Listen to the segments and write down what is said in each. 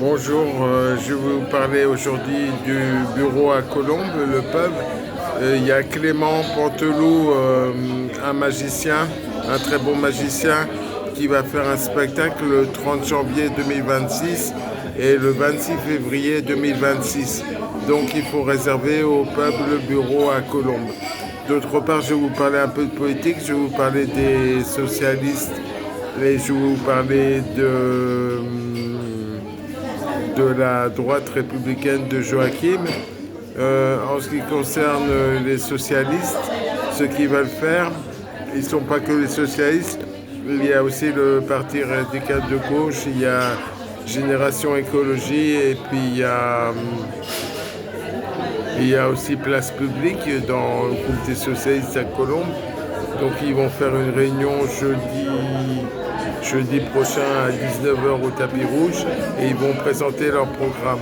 Bonjour, je vais vous parler aujourd'hui du bureau à Colombes, le pub. Il y a Clément Panteloup, un magicien, un très bon magicien, qui va faire un spectacle le 30 janvier 2026 et le 26 février 2026. Donc il faut réserver au pub le bureau à Colombes. D'autre part, je vais vous parler un peu de politique, je vais vous parler des socialistes et je vais vous parler de la droite républicaine de Joachim. En ce qui concerne les socialistes, ce qu'ils veulent faire, ils ne sont pas que les socialistes, il y a aussi le Parti radical de gauche, il y a Génération Écologie et puis il y a aussi Place Publique dans le groupe des socialistes à Colombes. Donc ils vont faire une réunion jeudi prochain à 19h au tapis rouge et ils vont présenter leur programme.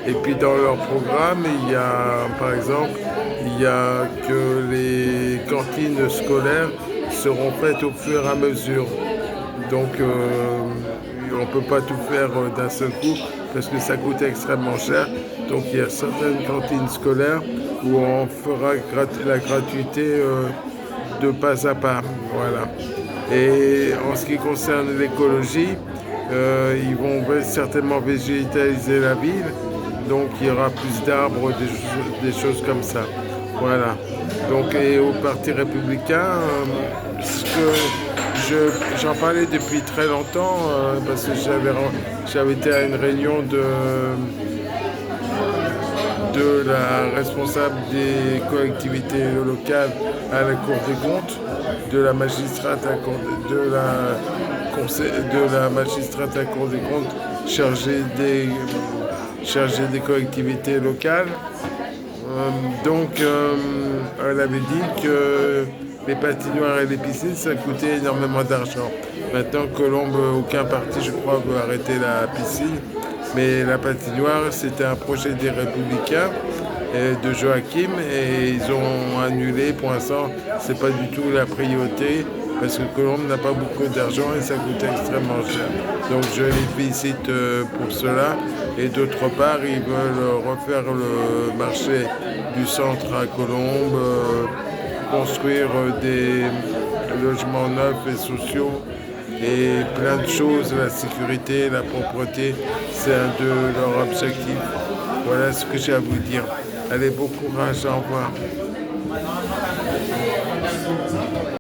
Et puis dans leur programme, il y a par exemple, il y a que les cantines scolaires seront faites au fur et à mesure. Donc on ne peut pas tout faire d'un seul coup parce que ça coûte extrêmement cher. Donc il y a certaines cantines scolaires où on fera la gratuité de pas à pas. Voilà. Et en ce qui concerne l'écologie, ils vont certainement végétaliser la ville, donc il y aura plus d'arbres, des choses comme ça. Voilà. Donc, et au Parti républicain, j'en parlais depuis très longtemps, parce que j'avais été à une réunion de la responsable des collectivités locales à la Cour des comptes, de la magistrate à la Cour des comptes chargée des collectivités locales. Elle avait dit que les patinoires et les piscines, ça coûtait énormément d'argent. Maintenant, Colombes, aucun parti, je crois, veut arrêter la piscine. Mais la patinoire, c'était un projet des Républicains de Joachim et ils ont annulé. Pour l'instant, c'est pas du tout la priorité parce que Colombes n'a pas beaucoup d'argent et ça coûte extrêmement cher. Donc je les félicite pour cela. Et d'autre part, ils veulent refaire le marché du centre à Colombes, construire des logements neufs et sociaux et plein de choses, la sécurité, la propreté, c'est un de leurs objectifs. Voilà ce que j'ai à vous dire. Allez, bon courage, au revoir.